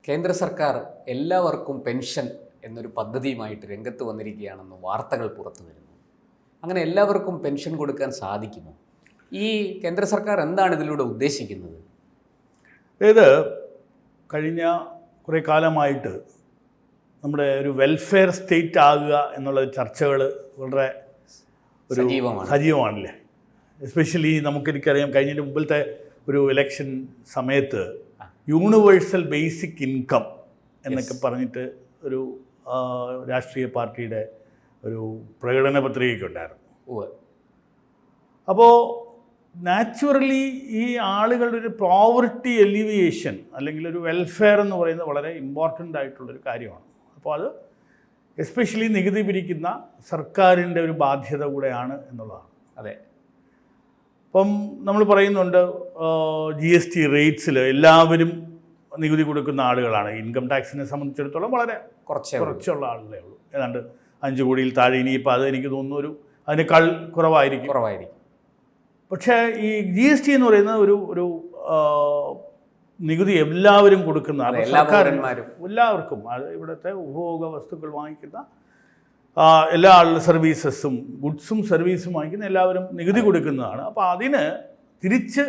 കേന്ദ്ര സർക്കാർ എല്ലാവർക്കും പെൻഷൻ എന്നൊരു പദ്ധതിയുമായിട്ട് രംഗത്ത് വന്നിരിക്കുകയാണെന്ന് വാർത്തകൾ പുറത്തു വരുന്നു. അങ്ങനെ എല്ലാവർക്കും പെൻഷൻ കൊടുക്കാൻ സാധിക്കുമോ? ഈ കേന്ദ്ര സർക്കാർ എന്താണ് ഇതിലൂടെ ഉദ്ദേശിക്കുന്നത്? അതായത് കഴിഞ്ഞ കുറേ കാലമായിട്ട് നമ്മുടെ ഒരു വെൽഫെയർ സ്റ്റേറ്റ് ആകുക എന്നുള്ള ചർച്ചകൾ വളരെ ഒരു സജീവമാണല്ലേ. എസ്പെഷ്യലി നമുക്കെനിക്കറിയാം, കഴിഞ്ഞതിൻ്റെ മുമ്പിലത്തെ ഒരു ഇലക്ഷൻ സമയത്ത് യൂണിവേഴ്സൽ ബേസിക് ഇൻകം എന്നൊക്കെ പറഞ്ഞിട്ട് ഒരു രാഷ്ട്രീയ പാർട്ടിയുടെ ഒരു പ്രകടന പത്രികയൊക്കെ ഉണ്ടായിരുന്നു. അപ്പോൾ നാച്ചുറലി ഈ ആളുകളുടെ ഒരു പോവർട്ടി എലിവിയേഷൻ അല്ലെങ്കിൽ ഒരു വെൽഫെയർ എന്ന് പറയുന്നത് വളരെ ഇമ്പോർട്ടൻ്റ് ആയിട്ടുള്ളൊരു കാര്യമാണ്. അപ്പോൾ അത് എസ്പെഷ്യലി നികുതി പിരിക്കുന്ന സർക്കാരിൻ്റെ ഒരു ബാധ്യത കൂടെയാണ് എന്നുള്ളതാണ്. അതെ. അപ്പം നമ്മൾ പറയുന്നുണ്ട് GST റേറ്റ്സിൽ എല്ലാവരും നികുതി കൊടുക്കുന്ന ആളുകളാണ്. ഇൻകം ടാക്സിനെ സംബന്ധിച്ചിടത്തോളം വളരെ കുറച്ചുള്ള ആളുകളേ ഉള്ളൂ. ഏതാണ്ട് 5 കോടിയിൽ താഴെ. ഇനിയിപ്പോൾ അത് എനിക്ക് തോന്നുന്നു അതിനേക്കാൾ കുറവായിരിക്കും. പക്ഷേ ഈ GST എന്ന് പറയുന്നത് ഒരു നികുതി എല്ലാവരും കൊടുക്കുന്ന എല്ലാവർക്കും, അത് ഇവിടുത്തെ ഉപഭോഗ വസ്തുക്കൾ വാങ്ങിക്കുന്ന എല്ലാ സർവീസസും ഗുഡ്സും സർവീസും വാങ്ങിക്കുന്ന എല്ലാവരും നികുതി കൊടുക്കുന്നതാണ്. അപ്പോൾ അതിന് തിരിച്ച്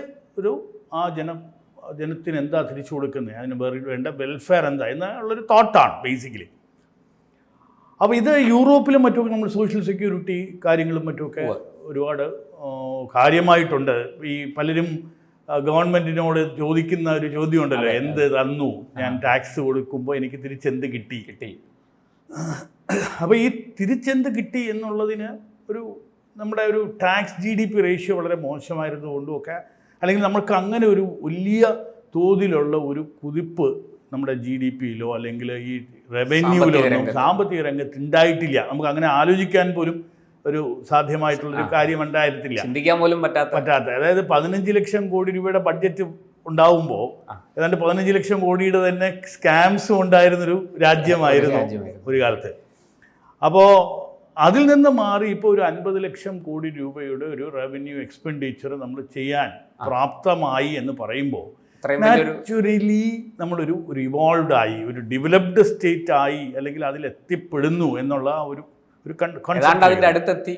ജനത്തിന് എന്താ തിരിച്ചു കൊടുക്കുന്നത്, അതിന് വേണ്ട വെൽഫെയർ എന്താ എന്നുള്ളൊരു തോട്ടാണ് ബേസിക്കലി. അപ്പോൾ ഇത് യൂറോപ്പിലും മറ്റുമൊക്കെ നമ്മൾ സോഷ്യൽ സെക്യൂരിറ്റി കാര്യങ്ങളും മറ്റുമൊക്കെ ഒരുപാട് കാര്യമായിട്ടുണ്ട്. ഈ പലരും ഗവൺമെൻറ്റിനോട് ചോദിക്കുന്ന ഒരു ചോദ്യമുണ്ടല്ലോ, എന്ത് തന്നു ഞാൻ ടാക്സ് കൊടുക്കുമ്പോൾ എനിക്ക് തിരിച്ചെന്ത് കിട്ടി. അപ്പോൾ ഈ തിരിച്ചെന്ത് കിട്ടി എന്നുള്ളതിന് നമ്മുടെ ഒരു ടാക്സ് GDP റേഷ്യോ വളരെ മോശമായിരുന്നുകൊണ്ടുമൊക്കെ, അല്ലെങ്കിൽ നമ്മൾക്ക് അങ്ങനെ ഒരു വലിയ തോതിലുള്ള ഒരു കുതിപ്പ് നമ്മുടെ GDPയിലോ അല്ലെങ്കിൽ ഈ റവന്യൂവിലോ സാമ്പത്തിക രംഗത്ത് ഉണ്ടായിട്ടില്ല. നമുക്ക് അങ്ങനെ ആലോചിക്കാൻ പോലും ഒരു സാധ്യമായിട്ടുള്ളൊരു കാര്യം ഉണ്ടായിരുന്നില്ല, ചിന്തിക്കാൻ പോലും പറ്റാത്ത. അതായത് 15 ലക്ഷം കോടി രൂപയുടെ ബഡ്ജറ്റ് ഉണ്ടാവുമ്പോൾ ഏതാണ്ട് 15 ലക്ഷം കോടിയുടെ തന്നെ സ്കാംസും ഉണ്ടായിരുന്നൊരു രാജ്യമായിരുന്നു ഒരു കാലത്ത്. അപ്പോൾ അതിൽ നിന്ന് മാറി ഇപ്പോൾ ഒരു 50 ലക്ഷം കോടി രൂപയുടെ ഒരു റവന്യൂ എക്സ്പെൻഡിച്ചർ നമ്മൾ ചെയ്യാൻ പ്രാപ്തമായി എന്ന് പറയുമ്പോൾ നാച്ചുറലി നമ്മളൊരു ഇവോൾവ് ആയി, ഒരു ഡെവലപ്ഡ് സ്റ്റേറ്റ് ആയി, അല്ലെങ്കിൽ അതിലെത്തിപ്പെടുന്നു എന്നുള്ള ഒരു അതിൻ്റെ അടുത്തെത്തി.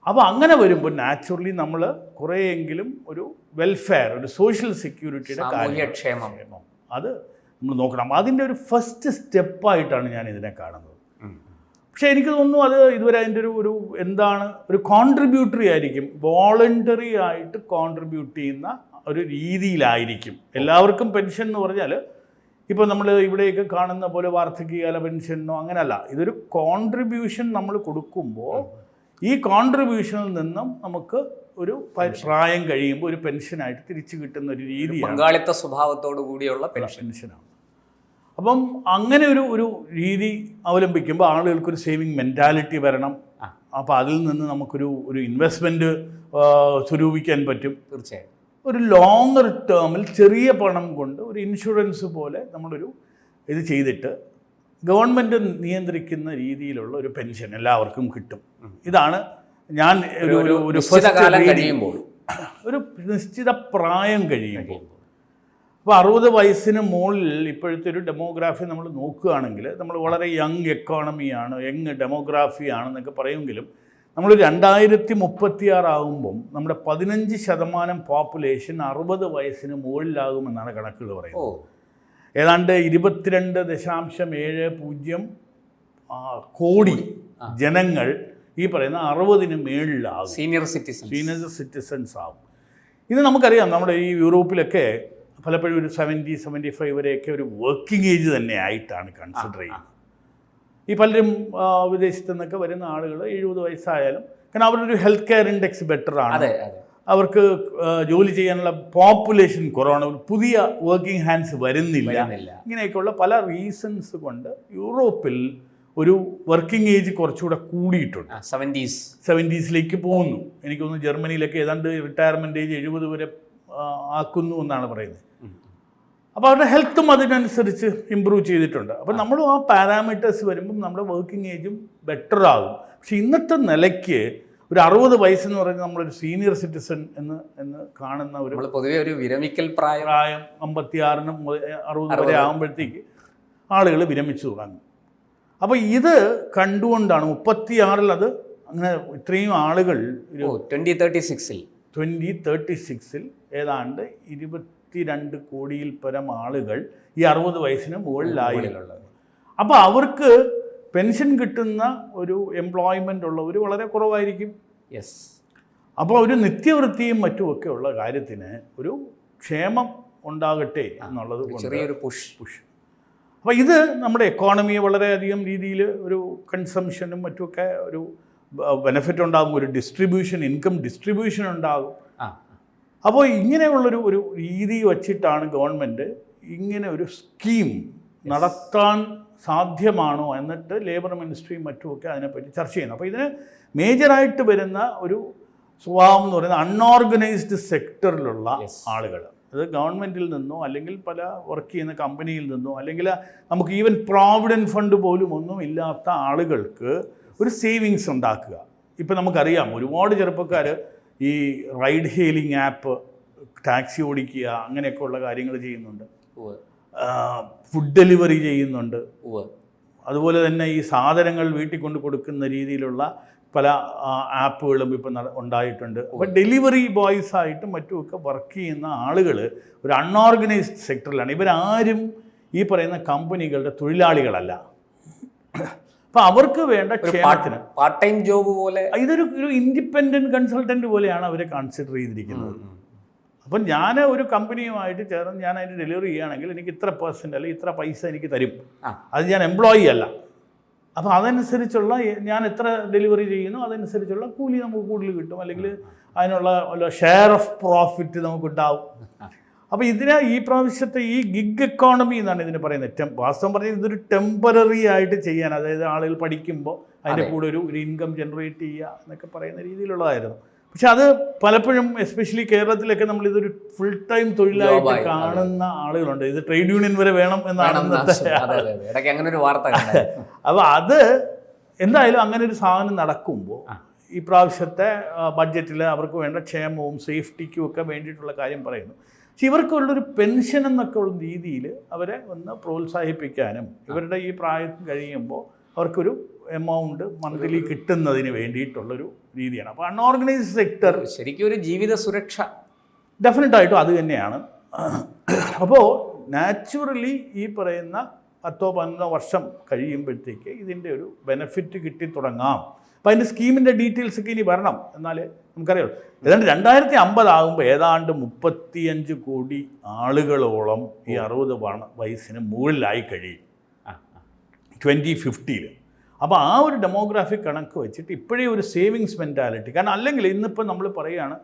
അപ്പോൾ അങ്ങനെ വരുമ്പോൾ നാച്ചുറലി നമ്മൾ കുറേയെങ്കിലും ഒരു വെൽഫെയർ, ഒരു സോഷ്യൽ സെക്യൂരിറ്റിയുടെ കാര്യക്ഷേമം അത് നമ്മൾ നോക്കണം. അതിൻ്റെ ഒരു ഫസ്റ്റ് സ്റ്റെപ്പായിട്ടാണ് ഞാൻ ഇതിനെ കാണുന്നത്. പക്ഷേ എനിക്ക് തോന്നുന്നു അത് ഇതുവരെ അതിൻ്റെ ഒരു കോൺട്രിബ്യൂട്ടറി ആയിരിക്കും, വോളണ്ടറി ആയിട്ട് കോൺട്രിബ്യൂട്ട് ചെയ്യുന്ന ഒരു രീതിയിലായിരിക്കും. എല്ലാവർക്കും പെൻഷൻ എന്ന് പറഞ്ഞാൽ ഇപ്പോൾ നമ്മൾ ഇവിടെയൊക്കെ കാണുന്ന പോലെ വാർദ്ധക്യകാല പെൻഷനോ അങ്ങനെയല്ല. ഇതൊരു കോൺട്രിബ്യൂഷൻ നമ്മൾ കൊടുക്കുമ്പോൾ ഈ കോൺട്രിബ്യൂഷനിൽ നിന്നും നമുക്ക് ഒരു പ്രായം കഴിയുമ്പോൾ ഒരു പെൻഷനായിട്ട് തിരിച്ചു കിട്ടുന്ന ഒരു രീതിയാണ്, പങ്കാളിത്ത സ്വഭാവത്തോടു കൂടിയുള്ള പെൻഷനാണ്. അപ്പം അങ്ങനെ ഒരു രീതി അവലംബിക്കുമ്പോൾ ആളുകൾക്കൊരു സേവിങ് മെൻറ്റാലിറ്റി വരണം. അപ്പോൾ അതിൽ നിന്ന് നമുക്കൊരു ഇൻവെസ്റ്റ്മെൻറ്റ് സ്വരൂപിക്കാൻ പറ്റും. തീർച്ചയായും ഒരു ലോങ്ങർ ടേമിൽ ചെറിയ പണം കൊണ്ട് ഒരു ഇൻഷുറൻസ് പോലെ നമ്മളൊരു ഇത് ചെയ്തിട്ട് ഗവൺമെൻറ് നിയന്ത്രിക്കുന്ന രീതിയിലുള്ള ഒരു പെൻഷൻ എല്ലാവർക്കും കിട്ടും. ഇതാണ് ഞാൻ ഒരു നിശ്ചിത പ്രായം കഴിയുമ്പോൾ. അപ്പോൾ 60 വയസ്സിന് മുകളിൽ ഇപ്പോഴത്തെ ഒരു ഡെമോഗ്രാഫി നമ്മൾ നോക്കുകയാണെങ്കിൽ നമ്മൾ വളരെ യങ് എക്കോണമിയാണ്, യങ് ഡെമോഗ്രാഫിയാണെന്നൊക്കെ പറയുമെങ്കിലും നമ്മൾ 2036 ആകുമ്പം നമ്മുടെ 15% പോപ്പുലേഷൻ 60 വയസ്സിന് മുകളിലാകുമെന്നാണ് കണക്കുകൾ പറയുന്നത്. ഏതാണ്ട് 22.70 കോടി ജനങ്ങൾ ഈ പറയുന്ന 60-ന് മേളിലാകും, സീനിയർ സിറ്റിസൺസ് ആകും. ഇത് നമുക്കറിയാം, നമ്മുടെ ഈ യൂറോപ്പിലൊക്കെ പലപ്പോഴും ഒരു 70-75 വരെയൊക്കെ ഒരു വർക്കിംഗ് ഏജ് തന്നെ ആയിട്ടാണ് കൺസിഡർ ചെയ്യുന്നത്. ഈ പലരും വിദേശത്തു നിന്നൊക്കെ വരുന്ന ആളുകൾ 70 വയസ്സായാലും, കാരണം അവരുടെ ഒരു ഹെൽത്ത് കെയർ ഇൻഡെക്സ് ബെറ്ററാണ്, അവർക്ക് ജോലി ചെയ്യാനുള്ള പോപ്പുലേഷൻ കുറവാണ്, പുതിയ വർക്കിംഗ് ഹാൻഡ്സ് വരുന്നില്ല. ഇങ്ങനെയൊക്കെയുള്ള പല റീസൺസ് കൊണ്ട് യൂറോപ്പിൽ ഒരു വർക്കിംഗ് ഏജ് കുറച്ചുകൂടെ കൂടിയിട്ടുണ്ട്, 70s പോകുന്നു. എനിക്ക് തോന്നുന്നു ജർമ്മനിയിലൊക്കെ ഏതാണ്ട് റിട്ടയർമെൻറ്റ് ഏജ് 70 വരെ ആക്കുന്നു എന്നാണ് പറയുന്നത്. അപ്പോൾ അവരുടെ ഹെൽത്തും അതിനനുസരിച്ച് ഇമ്പ്രൂവ് ചെയ്തിട്ടുണ്ട്. അപ്പോൾ നമ്മളും ആ പാരാമീറ്റേഴ്സ് വരുമ്പം നമ്മുടെ വർക്കിംഗ് ഏജും ബെറ്റർ ആകും. പക്ഷെ ഇന്നത്തെ നിലയ്ക്ക് ഒരു 60 വയസ്സെന്ന് പറയുന്നത് നമ്മളൊരു സീനിയർ സിറ്റിസൺ എന്ന് കാണുന്ന പൊതുവെ ഒരു വിരമിക്കൽ പ്രായം 56-നും 60 വരെ ആകുമ്പോഴത്തേക്ക് ആളുകൾ വിരമിച്ചു തുടങ്ങും. അപ്പോൾ ഇത് കണ്ടുകൊണ്ടാണ് 36 അത് അങ്ങനെ ഇത്രയും ആളുകൾ 2036 ഏതാണ്ട് 22 കോടിയിൽ പരം ആളുകൾ ഈ 60 വയസ്സിന് മുകളിലായുള്ളത്. അപ്പോൾ അവർക്ക് പെൻഷൻ കിട്ടുന്ന ഒരു എംപ്ലോയ്മെൻ്റ് ഉള്ളവർ വളരെ കുറവായിരിക്കും. യെസ്. അപ്പോൾ ഒരു നിത്യവൃത്തിയും മറ്റുമൊക്കെ ഉള്ള കാര്യത്തിന് ഒരു ക്ഷേമം ഉണ്ടാകട്ടെ എന്നുള്ളത് ചെറിയൊരു പുഷ്. അപ്പോൾ ഇത് നമ്മുടെ എക്കോണമിയെ വളരെയധികം രീതിയിൽ ഒരു കൺസംഷനും മറ്റുമൊക്കെ ഒരു ബെനഫിറ്റ് ഉണ്ടാകും, ഒരു ഇൻകം ഡിസ്ട്രിബ്യൂഷൻ ഉണ്ടാകും. അപ്പോൾ ഇങ്ങനെയുള്ളൊരു രീതി വച്ചിട്ടാണ് ഗവൺമെൻറ് ഇങ്ങനെ ഒരു സ്കീം നടത്താൻ സാധ്യമാണോ എന്നിട്ട് ലേബർ മിനിസ്ട്രിയും മറ്റുമൊക്കെ അതിനെപ്പറ്റി ചർച്ച ചെയ്യുന്നു. അപ്പോൾ ഇതിന് മേജറായിട്ട് വരുന്ന ഒരു സ്വഭാവം എന്ന് പറയുന്നത് അൺഓർഗനൈസ്ഡ് സെക്ടറിലുള്ള ആളുകൾ, അത് ഗവൺമെൻറ്റിൽ നിന്നോ അല്ലെങ്കിൽ പല വർക്ക് ചെയ്യുന്ന കമ്പനിയിൽ നിന്നോ അല്ലെങ്കിൽ നമുക്ക് ഈവൻ പ്രോവിഡൻറ്റ് ഫണ്ട് പോലും ഒന്നും ഇല്ലാത്ത ആളുകൾക്ക് ഒരു സേവിങ്സ് ഉണ്ടാക്കുക. ഇപ്പം നമുക്കറിയാം ഒരുപാട് ചെറുപ്പക്കാർ ഈ റൈഡ് ഹെയിലിംഗ് ആപ്പ്, ടാക്സി ഓടിക്കുക, അങ്ങനെയൊക്കെ ഉള്ള കാര്യങ്ങൾ ചെയ്യുന്നുണ്ട്. ഫുഡ് ഡെലിവറി ചെയ്യുന്നുണ്ട്. അതുപോലെ തന്നെ ഈ സാധനങ്ങൾ വീട്ടിൽ കൊണ്ട് കൊടുക്കുന്ന രീതിയിലുള്ള പല ആപ്പുകളും ഇപ്പം ഉണ്ടായിട്ടുണ്ട്. അപ്പോൾ ഡെലിവറി ബോയ്സ് ആയിട്ടും മറ്റുമൊക്കെ വർക്ക് ചെയ്യുന്ന ആളുകൾ ഒരു അൺഓർഗനൈസ്ഡ് സെക്ടറിലാണ്. ഇവരാരും ഈ പറയുന്ന കമ്പനികളുടെ തൊഴിലാളികളല്ല. അപ്പോൾ അവർക്ക് വേണ്ട ക്ഷേമത്തിന് പാർട്ട് ടൈം ജോബ് പോലെ ഇതൊരു ഇൻഡിപെൻഡൻറ്റ് കൺസൾട്ടൻറ്റ് പോലെയാണ് അവർ കൺസിഡർ ചെയ്തിരിക്കുന്നത്. അപ്പം ഞാൻ ഒരു കമ്പനിയുമായിട്ട് ചേർന്ന് ഞാൻ അതിന് ഡെലിവറി ചെയ്യുകയാണെങ്കിൽ എനിക്ക് ഇത്ര % അല്ലെങ്കിൽ ഇത്ര പൈസ എനിക്ക് തരും. അത് ഞാൻ എംപ്ലോയി അല്ല. അപ്പോൾ അതനുസരിച്ചുള്ള ഞാൻ എത്ര ഡെലിവറി ചെയ്യുന്നു അതനുസരിച്ചുള്ള കൂലി നമുക്ക് കൂടുതൽ കിട്ടും, അല്ലെങ്കിൽ അതിനുള്ള ഷെയർ ഓഫ് പ്രോഫിറ്റ് നമുക്കുണ്ടാവും. അപ്പോൾ ഈ പ്രാവശ്യത്തെ ഈ ഗിഗ് എക്കോണമി എന്നാണ് ഇതിന് പറയുന്നത്. വാസ്തവം പറഞ്ഞാൽ ഇതൊരു ടെമ്പററി ആയിട്ട് ചെയ്യാൻ, അതായത് ആളുകൾ പഠിക്കുമ്പോൾ അതിൻ്റെ കൂടെ ഒരു ഇൻകം ജനറേറ്റ് ചെയ്യുക എന്നൊക്കെ പറയുന്ന രീതിയിലുള്ളതായിരുന്നു. പക്ഷെ അത് പലപ്പോഴും എസ്പെഷ്യലി കേരളത്തിലൊക്കെ നമ്മളിതൊരു ഫുൾ ടൈം തൊഴിലായിട്ട് കാണുന്ന ആളുകളുണ്ട്. ഇത് ട്രേഡ് യൂണിയൻ വരെ വേണം എന്നാണ് അങ്ങനെ ഒരു വാർത്ത. അപ്പോൾ അത് എന്തായാലും അങ്ങനെ ഒരു സാധനം നടക്കുമ്പോൾ ഈ പ്രാവശ്യത്തെ ബഡ്ജറ്റിൽ അവർക്ക് വേണ്ട ക്ഷേമവും സേഫ്റ്റിക്കും ഒക്കെ വേണ്ടിയിട്ടുള്ള കാര്യം പറയുന്നു. പക്ഷെ ഇവർക്കുള്ളൊരു പെൻഷൻ എന്നൊക്കെ ഉള്ള രീതിയിൽ അവരെ ഒന്ന് പ്രോത്സാഹിപ്പിക്കാനും ഇവരുടെ ഈ പ്രായം കഴിയുമ്പോൾ അവർക്കൊരു എമൗണ്ട് മന്ത്ലി കിട്ടുന്നതിന് വേണ്ടിയിട്ടുള്ളൊരു രീതിയാണ്. അപ്പോൾ അൺഓർഗനൈസ്ഡ് സെക്ടർ ശരിക്കും ഒരു ജീവിത സുരക്ഷ ഡെഫിനറ്റായിട്ടും അത് തന്നെയാണ്. അപ്പോൾ നാച്ചുറലി ഈ പറയുന്ന 10-15 വർഷം കഴിയുമ്പോഴത്തേക്ക് ഇതിൻ്റെ ഒരു ബെനഫിറ്റ് കിട്ടിത്തുടങ്ങാം. അപ്പോൾ അതിൻ്റെ സ്കീമിൻ്റെ ഡീറ്റെയിൽസൊക്കെ ഇനി വരണം, എന്നാലേ നമുക്കറിയാം. ഏതാണ്ട് 2050 ആകുമ്പോൾ ഏതാണ്ട് 35 കോടി ആളുകളോളം ഈ 60 വയസ്സിന് മുകളിലായി കഴിയും 2050. അപ്പോൾ ആ ഒരു ഡെമോഗ്രാഫിക് കണക്ക് വെച്ചിട്ട് ഇപ്പോഴേ ഒരു സേവിങ്സ് മെൻറ്റാലിറ്റി, കാരണം അല്ലെങ്കിൽ ഇന്നിപ്പോൾ നമ്മൾ പറയുകയാണ്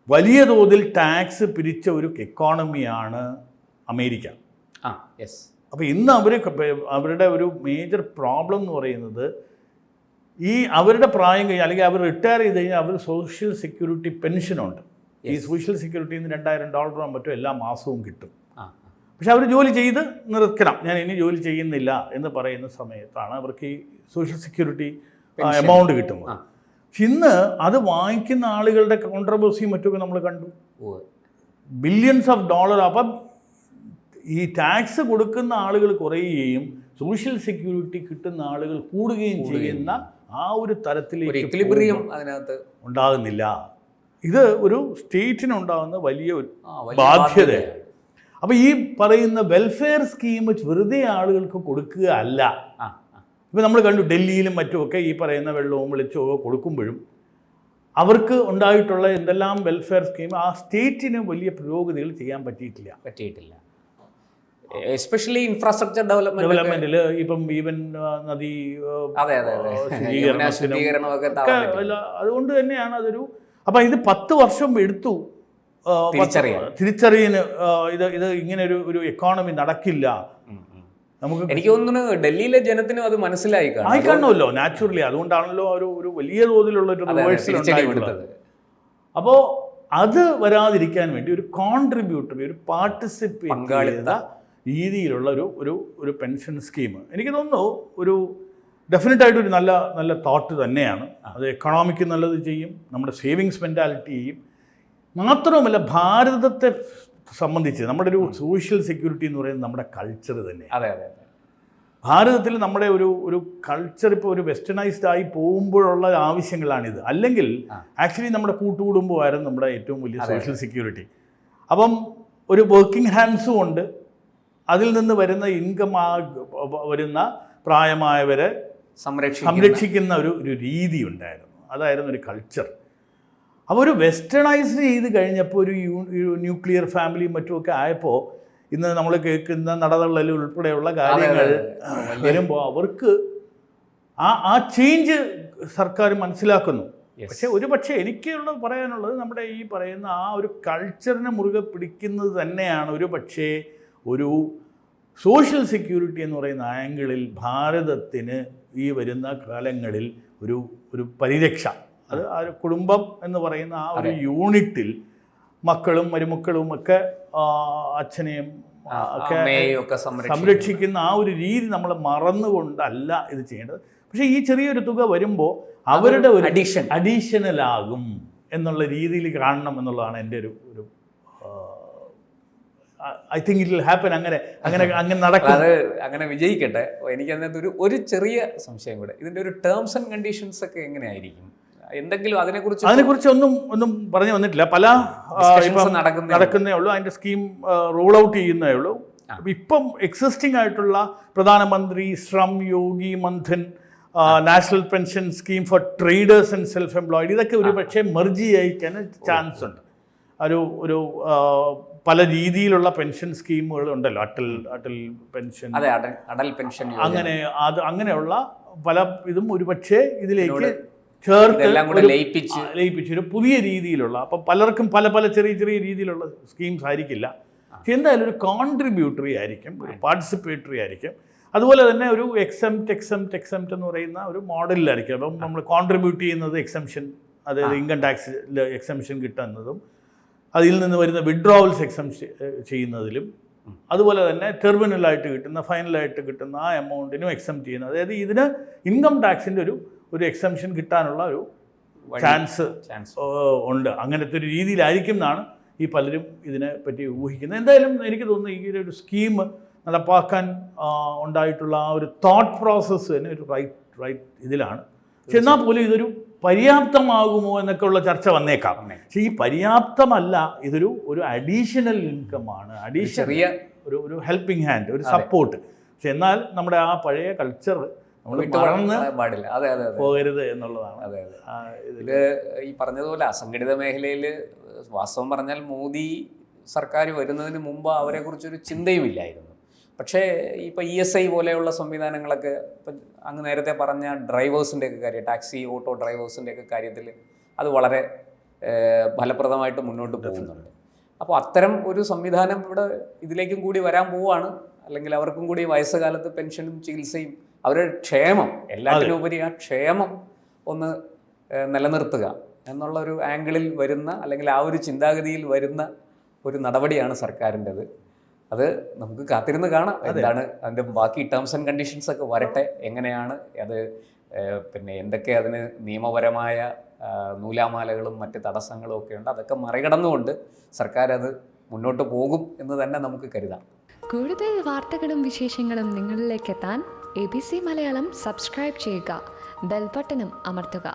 വലിയ തോതിൽ ടാക്സ് പിരിച്ച ഒരു എക്കോണമിയാണ് അമേരിക്ക. അപ്പോൾ ഇന്ന് അവരുടെ ഒരു മേജർ പ്രോബ്ലം എന്ന് പറയുന്നത് ഈ അവരുടെ പ്രായം കഴിഞ്ഞാൽ അല്ലെങ്കിൽ അവർ റിട്ടയർ ചെയ്ത് കഴിഞ്ഞാൽ അവർ സോഷ്യൽ സെക്യൂരിറ്റി പെൻഷനുണ്ട്. ഈ സോഷ്യൽ സെക്യൂരിറ്റിയിൽ നിന്ന് $2000 മറ്റോ എല്ലാ മാസവും കിട്ടും. പക്ഷെ അവർ ജോലി ചെയ്ത് നിർത്തണം, ഞാൻ ഇനി ജോലി ചെയ്യുന്നില്ല എന്ന് പറയുന്ന സമയത്താണ് അവർക്ക് ഈ സോഷ്യൽ സെക്യൂരിറ്റി എമൗണ്ട് കിട്ടുന്നത്. പക്ഷെ ഇന്ന് അത് വാങ്ങിക്കുന്ന ആളുകളുടെ കോൺട്രവേഴ്സിയും മറ്റൊക്കെ നമ്മൾ കണ്ടു. Billions of dollar. അപ്പം ഈ ടാക്സ് കൊടുക്കുന്ന ആളുകൾ കുറയുകയും സോഷ്യൽ സെക്യൂരിറ്റി കിട്ടുന്ന ആളുകൾ കൂടുകയും ചെയ്യുന്ന ആ ഒരു തരത്തിലേക്ക് എക്വിലിബ്രിയം അതിനകത്ത് ഉണ്ടാകുന്നില്ല. ഇത് ഒരു സ്റ്റേറ്റിനുണ്ടാകുന്ന വലിയ ഒരു ബാധ്യതയാണ്. അപ്പോൾ ഈ പറയുന്ന വെൽഫെയർ സ്കീം വെറുതെ ആളുകൾക്ക് കൊടുക്കുക അല്ല. ഇപ്പോൾ നമ്മൾ കണ്ടു ഡൽഹിയിലും മറ്റുമൊക്കെ ഈ പറയുന്ന വെള്ളവും വെളിച്ചവും ഒക്കെ കൊടുക്കുമ്പോഴും അവർക്ക് ഉണ്ടായിട്ടുള്ള എന്തെല്ലാം വെൽഫെയർ സ്കീം ആ സ്റ്റേറ്റിന് വലിയ പുരോഗതികൾ ചെയ്യാൻ പറ്റിയിട്ടില്ല. എസ്പെഷ്യലി ഇൻഫ്രാസ്ട്രക്ചർ ഡെവലപ്മെന്റിൽ ഇപ്പം ഈവൻ നദി ശുചീകരണമൊക്കെ അതുകൊണ്ട് തന്നെയാണ് അതൊരു. അപ്പം ഇത് 10 വർഷം എടുത്തു തിരിച്ചറിയാൻ. ഇത് ഇങ്ങനെ ഒരു എക്കോണമി നടക്കില്ല. നമുക്ക് എനിക്ക് തോന്നുന്നു ഡൽഹിയിലെ ജനത്തിനും അത് മനസ്സിലായി കാണുമല്ലോ നാച്ചുറലി. അതുകൊണ്ടാണല്ലോ ഒരു വലിയ തോതിലുള്ള ഒരു റിവേഴ്സൽ ഉണ്ടായിട്ടുള്ളത്. അപ്പോൾ അത് വരാതിരിക്കാൻ വേണ്ടി ഒരു കോൺട്രിബ്യൂട്ടറി, ഒരു പാർട്ടിസിപ്പേറ്റ് ചെയ്ത രീതിയിലുള്ള ഒരു പെൻഷൻ സ്കീം എനിക്ക് തോന്നുന്നു ഒരു ഡെഫിനറ്റായിട്ടൊരു നല്ല തോട്ട് തന്നെയാണ്. അത് എക്കണോമിക്ക് നല്ലത് ചെയ്യും, നമ്മുടെ സേവിങ്സ് മെൻറ്റാലിറ്റി ചെയ്യും. മാത്രവുമല്ല ഭാരതത്തെ സംബന്ധിച്ച് നമ്മുടെ ഒരു സോഷ്യൽ സെക്യൂരിറ്റി എന്ന് പറയുന്നത് നമ്മുടെ കൾച്ചർ തന്നെ. ഭാരതത്തിൽ നമ്മുടെ ഒരു കൾച്ചർ ഇപ്പോൾ ഒരു വെസ്റ്റേണൈസ്ഡ് ആയി പോകുമ്പോഴുള്ള ആവശ്യങ്ങളാണിത്. അല്ലെങ്കിൽ ആക്ച്വലി നമ്മുടെ കൂട്ടുകുടുംബമായിരുന്നു നമ്മുടെ ഏറ്റവും വലിയ സോഷ്യൽ സെക്യൂരിറ്റി. അപ്പം ഒരു വർക്കിംഗ് ഹാൻഡ്സും ഉണ്ട്, അതിൽ നിന്ന് വരുന്ന ഇൻകം വരുന്ന പ്രായമായവരെ സംരക്ഷിക്കുന്ന ഒരു രീതി ഉണ്ടായിരുന്നു. അതായിരുന്നു ഒരു കൾച്ചർ. അപ്പോൾ ഒരു വെസ്റ്റേണൈസ്ഡ് ചെയ്ത് കഴിഞ്ഞപ്പോൾ ഒരു ന്യൂക്ലിയർ ഫാമിലിയും മറ്റുമൊക്കെ ആയപ്പോൾ ഇന്ന് നമ്മൾ കേൾക്കുന്ന നടതള്ളൽ ഉൾപ്പെടെയുള്ള കാര്യങ്ങൾ വരുമ്പോൾ അവർക്ക് ആ ചേഞ്ച് സർക്കാർ മനസ്സിലാക്കുന്നു. പക്ഷേ എനിക്കുള്ള പറയാനുള്ളത് നമ്മുടെ ഈ പറയുന്ന ആ ഒരു കൾച്ചറിനെ മുറുകെ പിടിക്കുന്നത് തന്നെയാണ് ഒരു സോഷ്യൽ സെക്യൂരിറ്റി എന്ന് പറയുന്ന ആംഗിളിൽ ഭാരതത്തിന് ഈ വരുന്ന കാലങ്ങളിൽ ഒരു പരിരക്ഷ. അത് ആ ഒരു കുടുംബം എന്ന് പറയുന്ന ആ ഒരു യൂണിറ്റിൽ മക്കളും മരുമക്കളും ഒക്കെ അച്ഛനെയും ഒക്കെ സംരക്ഷിക്കുന്ന ആ ഒരു രീതി നമ്മൾ മറന്നുകൊണ്ടല്ല ഇത് ചെയ്യേണ്ടത്. പക്ഷേ ഈ ചെറിയൊരു തുക വരുമ്പോൾ അവരുടെ ഒരു അഡീഷണലാകും എന്നുള്ള രീതിയിൽ കാണണം എന്നുള്ളതാണ് എൻ്റെ ഒരു I think it will happen. അങ്ങനെ നടക്കും. അത് അങ്ങനെ വിജയിക്കട്ടെ. എനിക്ക് അതിനകത്ത് ഒരു ചെറിയ സംശയം കൂടെ, ഇതിൻ്റെ ഒരു ടേംസ് ആൻഡ് കണ്ടീഷൻസ് ഒക്കെ എങ്ങനെയായിരിക്കും? എന്തെങ്കിലും അതിനെക്കുറിച്ച് ഒന്നും പറഞ്ഞു വന്നിട്ടില്ല. പല നടക്കുന്നേ ഉള്ളൂ. അതിൻ്റെ സ്കീം റോൾ ഔട്ട് ചെയ്യുന്നേ ഉള്ളൂ. ഇപ്പം എക്സിസ്റ്റിംഗ് ആയിട്ടുള്ള Pradhan Mantri Shram Yogi Maandhan, national pension scheme for traders and self employed, ഇതൊക്കെ ഒരു പക്ഷേ മെർജ് ചെയ്യിക്കാൻ ചാൻസ് ഉണ്ട്. ഒരു പല രീതിയിലുള്ള പെൻഷൻ സ്കീമുകൾ ഉണ്ടല്ലോ, അടൽ പെൻഷൻ, അടൽ പെൻഷൻ, അങ്ങനെയുള്ള പല ഇതും ഒരു പക്ഷേ ഇതിലേക്ക് ചേർത്ത് ലയിപ്പിച്ച് ഒരു പുതിയ രീതിയിലുള്ള, അപ്പം പലർക്കും പല ചെറിയ രീതിയിലുള്ള സ്കീംസ് ആയിരിക്കില്ല. പക്ഷെ എന്തായാലും ഒരു കോൺട്രിബ്യൂട്ടറി ആയിരിക്കും, ഒരു പാർട്ടിസിപ്പേറ്ററി ആയിരിക്കും. അതുപോലെ തന്നെ ഒരു എക്സംപ്റ്റ് എന്ന് പറയുന്ന ഒരു മോഡലിലായിരിക്കും. അപ്പം നമ്മൾ കോൺട്രിബ്യൂട്ട് ചെയ്യുന്നത് എക്സംഷൻ, അതായത് ഇൻകം ടാക്സിൽ എക്സംഷൻ കിട്ടുന്നതും അതിൽ നിന്ന് വരുന്ന വിഡ്രോവൽസ് എക്സംഷൻ ചെയ്യുന്നതിലും, അതുപോലെ തന്നെ ടെർമിനലായിട്ട് കിട്ടുന്ന ഫൈനലായിട്ട് കിട്ടുന്ന ആ എമൗണ്ടിനും എക്സംപ്റ്റ് ചെയ്യുന്നത്. അതായത് ഇതിന് ഇൻകം ടാക്സിൻ്റെ ഒരു എക്സംഷൻ കിട്ടാനുള്ള ഒരു ചാൻസ് ഉണ്ട്. അങ്ങനത്തെ ഒരു രീതിയിലായിരിക്കും എന്നാണ് ഈ പലരും ഇതിനെ പറ്റി ഊഹിക്കുന്നത്. എന്തായാലും എനിക്ക് തോന്നുന്നു ഈ ഒരു സ്കീം നടപ്പാക്കാൻ ഉണ്ടായിട്ടുള്ള ആ ഒരു തോട്ട് പ്രോസസ്സ് തന്നെ ഒരു റൈറ്റ് ഇതിലാണ്. പക്ഷെ എന്നാൽ പോലും ഇതൊരു പര്യാപ്തമാകുമോ എന്നൊക്കെ ഉള്ള ചർച്ച വന്നേക്കാം. പക്ഷെ ഈ പര്യാപ്തമല്ല, ഒരു അഡീഷണൽ ഇൻകമാണ്, ഒരു ഹെൽപ്പിംഗ് ഹാൻഡ്, ഒരു സപ്പോർട്ട്. പക്ഷെ എന്നാൽ നമ്മുടെ ആ പഴയ കൾച്ചർ നമ്മൾ മറന്ന് പാടില്ല, പോകരുത് എന്നുള്ളതാണ്. ഇതിൽ ഈ പറഞ്ഞതുപോലെ അസംഘടിത മേഖലയിൽ വാസ്തവം പറഞ്ഞാൽ മോദി സർക്കാർ വരുന്നതിന് മുമ്പ് അവരെക്കുറിച്ചൊരു ചിന്തയുമില്ലായിരുന്നു. പക്ഷേ ഇപ്പോൾ ESI പോലെയുള്ള സംവിധാനങ്ങളൊക്കെ, ഇപ്പം അങ്ങ് നേരത്തെ പറഞ്ഞ ഡ്രൈവേഴ്സിൻ്റെയൊക്കെ കാര്യം, ടാക്സി ഓട്ടോ ഡ്രൈവേഴ്സിൻ്റെയൊക്കെ കാര്യത്തിൽ അത് വളരെ ഫലപ്രദമായിട്ട് മുന്നോട്ട് പോകുന്നുണ്ട്. അപ്പോൾ അത്തരം ഒരു സംവിധാനം ഇവിടെ ഇതിലേക്കും കൂടി വരാൻ പോവുകയാണ്. അല്ലെങ്കിൽ അവർക്കും കൂടി വയസ്സുകാലത്ത് പെൻഷനും ചികിത്സയും അവരുടെ ക്ഷേമം, എല്ലാറ്റിനുപരി ആ ക്ഷേമം ഒന്ന് നിലനിർത്തുക എന്നുള്ളൊരു ആംഗിളിൽ വരുന്ന, അല്ലെങ്കിൽ ആ ഒരു ചിന്താഗതിയിൽ വരുന്ന ഒരു നടപടിയാണ് സർക്കാരിൻ്റെത്. അത് നമുക്ക് കാത്തിരുന്ന് കാണാം എന്താണ് അതിൻ്റെ ബാക്കി ടേംസ് ആൻഡ് കണ്ടീഷൻസ് ഒക്കെ വരട്ടെ, എങ്ങനെയാണ് അത്, പിന്നെ എന്തൊക്കെ അതിന് നിയമപരമായ നൂലാമാലകളും മറ്റ് തടസ്സങ്ങളും ഒക്കെ ഉണ്ട്. അതൊക്കെ മറികടന്നുകൊണ്ട് സർക്കാർ അത് മുന്നോട്ട് പോകും എന്ന് തന്നെ നമുക്ക് കരുതാം. കൂടുതൽ വാർത്തകളും വിശേഷങ്ങളും നിങ്ങളിലേക്ക് എത്താൻ ABC മലയാളം സബ്സ്ക്രൈബ് ചെയ്യുക, ബെൽ ബട്ടണും അമർത്തുക.